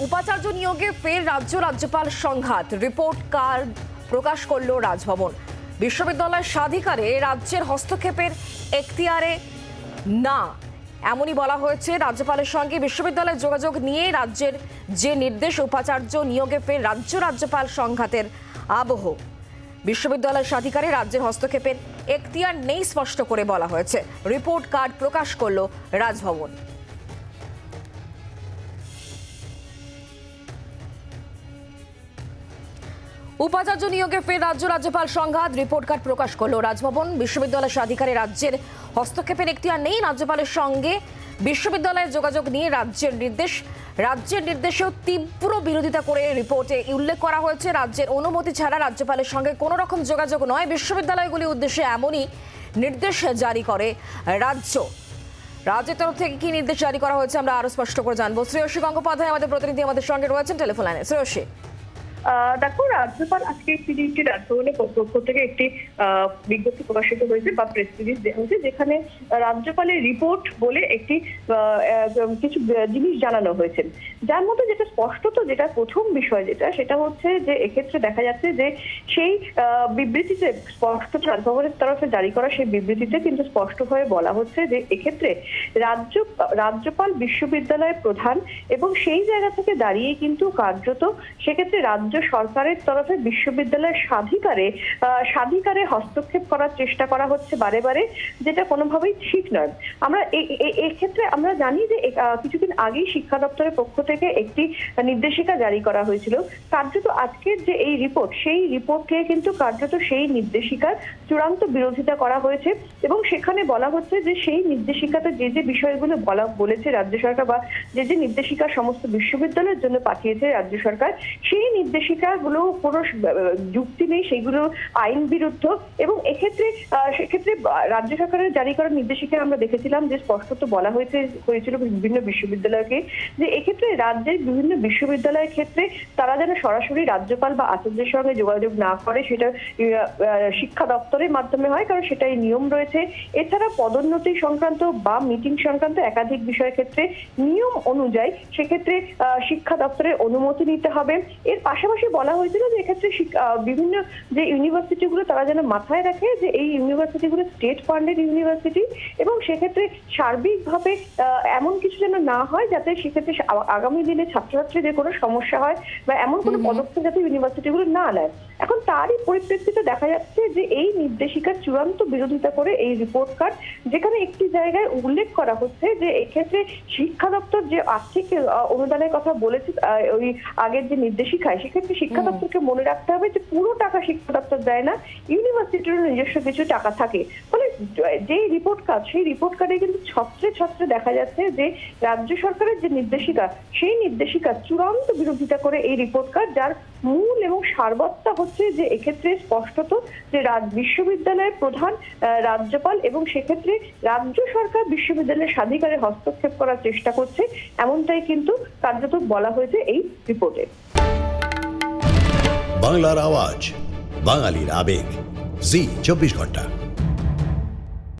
উপাচার্য নিয়োগে ফের রাজ্যপাল সংঘাত, রিপোর্ট কার্ড প্রকাশ করল রাজভবন। বিশ্ববিদ্যালয়ের স্বাধিকারে রাজ্যের হস্তক্ষেপের এখতিয়ারে না, এমনই বলা হয়েছে। রাজ্যপালের সঙ্গে বিশ্ববিদ্যালয়ের যোগাযোগ নিয়ে রাজ্যের যে নির্দেশ, উপাচার্য নিয়োগে ফের রাজ্যপাল সংঘাতের আবহ। বিশ্ববিদ্যালয়ের স্বাধিকারে রাজ্যের হস্তক্ষেপের এখতিয়ার নেই স্পষ্ট করে বলা হয়েছে। রিপোর্ট কার্ড প্রকাশ করল রাজভবন। উপাচার্য নিয়োগে ফের রাজ্যপাল সংঘাত, রিপোর্ট কার্ড প্রকাশ করল রাজভবন। বিশ্ববিদ্যালয়ের স্বাধিকারে রাজ্যের হস্তক্ষেপের এখতিয়ার নেই রাজ্যপালের সঙ্গে বিশ্ববিদ্যালয়ের যোগাযোগ নিয়ে রাজ্যের নির্দেশেও তীব্র বিরোধিতা করে রিপোর্টে উল্লেখ করা হয়েছে। রাজ্যের অনুমতি ছাড়া রাজ্যপালের সঙ্গে কোনো রকম যোগাযোগ নয়। বিশ্ববিদ্যালয়গুলির উদ্দেশ্যে এমনই নির্দেশ জারি করে রাজ্যের তরফ থেকে কি নির্দেশ জারি করা হয়েছে আমরা আরো স্পষ্ট করে জানবো। শ্রেয়সী গঙ্গোপাধ্যায় আমাদের প্রতিনিধি আমাদের সঙ্গে রয়েছেন টেলিফোন লাইনে। শ্রেয়সী, দেখো, রাজ্যপাল আজকে একটি রাজভবনের পক্ষ থেকে একটি বিজ্ঞপ্তি প্রকাশিত হয়েছে বা প্রেস রিলিজ দেওয়া হয়েছে, যেখানে রাজ্যপালের রিপোর্ট বলে একটি কিছু জিনিস জানানো হয়েছে, যার মধ্যে যেটা স্পষ্টত যেটা প্রথম বিষয় সেটা হচ্ছে যে এক্ষেত্রে দেখা যাচ্ছে যে সেই বিবৃতিতে স্পষ্ট রাজভবনের তরফে জারি করা সেই বিবৃতিতে কিন্তু স্পষ্টভাবে বলা হচ্ছে যে এক্ষেত্রে রাজ্যপাল বিশ্ববিদ্যালয়ের প্রধান এবং সেই জায়গা থেকে দাঁড়িয়ে কিন্তু কার্যত সেক্ষেত্রে রাজ্য সরকারের তরফে বিশ্ববিদ্যালয়ের স্বাধিকারে হস্তক্ষেপ করার চেষ্টা করা হচ্ছে বারে বারে, যেটা কোনোভাবেই ঠিক নয়। আমরা এই ক্ষেত্রে আমরা জানি যে কিছুদিন আগেই শিক্ষা দপ্তরের পক্ষ থেকে একটি নির্দেশিকা জারি করা হয়েছিল। কার্যত আজকের যে এই রিপোর্ট, সেই রিপোর্টকে কিন্তু কার্যত সেই নির্দেশিকার চূড়ান্ত বিরোধিতা করা হয়েছে এবং সেখানে বলা হচ্ছে যে সেই নির্দেশিকাতে যে বিষয়গুলো বলেছে রাজ্য সরকার বা যে নির্দেশিকা সমস্ত বিশ্ববিদ্যালয়ের জন্য পাঠিয়েছে রাজ্য সরকার, সেই নির্দেশিকাগুলো কোনো যুক্তি নেই, সেগুলো আইন বিরুদ্ধ। এবং সেক্ষেত্রে রাজ্য সরকারের জারি করা নির্দেশিকা আমরা দেখেছিলাম যে স্পষ্টত বলা হয়েছিল বিভিন্ন বিশ্ববিদ্যালয়কে যে এক্ষেত্রে রাজ্যের বিভিন্ন বিশ্ববিদ্যালয়ের ক্ষেত্রে তারা যেন সরাসরি রাজ্যপাল বা আচার্যের সঙ্গে যোগাযোগ না করে, সেটা শিক্ষা দপ্তরের মাধ্যমে হয়, কারণ সেটাই নিয়ম রয়েছে। এছাড়া পদোন্নতি সংক্রান্ত বা মিটিং সংক্রান্ত একাধিক বিষয়ের ক্ষেত্রে নিয়ম অনুযায়ী সেক্ষেত্রে শিক্ষা দপ্তরের অনুমতি নিতে হবে। এর পাশাপাশি বলা হয়েছিল যে এক্ষেত্রে বিভিন্ন যে ইউনিভার্সিটিগুলো তারা যেন মাথায় রাখে যে এই ইউনিভার্সিটিগুলো স্টেট ফান্ডেড ইউনিভার্সিটি এবং সেক্ষেত্রে সার্বিকভাবে এমন কিছু যেন না হয় যাতে সেক্ষেত্রে আগামী দিনে ছাত্রছাত্রীদের কোনো সমস্যা হয় বা এমন কোনো পদক্ষেপ যাতে ইউনিভার্সিটিগুলো না নেয়। এখন তারই পরিপ্রেক্ষিতে দেখা যাচ্ছে যে এই নির্দেশিকার চূড়ান্ত বিরোধিতা করে এই রিপোর্ট কার্ড, যেখানে একটি জায়গায় উল্লেখ করা হচ্ছে যে এক্ষেত্রে শিক্ষা দপ্তর যে আর্থিক অনুদানের কথা বলেছে ওই আগের যে নির্দেশিকায়, সেক্ষেত্রে শিক্ষা দপ্তরকে মনে রাখতে হবে যে পুরো টাকা শিক্ষা দপ্তর দেয় না, ইউনিভার্সিটির নিজস্ব কিছু টাকা থাকে। ফলে যে রিপোর্ট কার্ড, সেই রিপোর্ট কার্ডে কিন্তু ছত্রে দেখা যাচ্ছে যে রাজ্য সরকারের যে নির্দেশিকা, সেই নির্দেশিকা চূড়ান্ত বিরোধিতা করে এই রিপোর্ট কার্ড, যার মূল এবং সারবত্তা হচ্ছে যে এক্ষেত্রে স্পষ্টত যে বিশ্ববিদ্যালয়ের প্রধান রাজ্যপাল এবং সেক্ষেত্রে রাজ্য সরকার বিশ্ববিদ্যালয়ের স্বাধিকারে হস্তক্ষেপ করার চেষ্টা করছে, এমনটাই কিন্তু কার্যত বলা হয়েছে এই রিপোর্টে। বাংলার আওয়াজ, বাঙালির আবেগ, জি 24 ঘন্টা।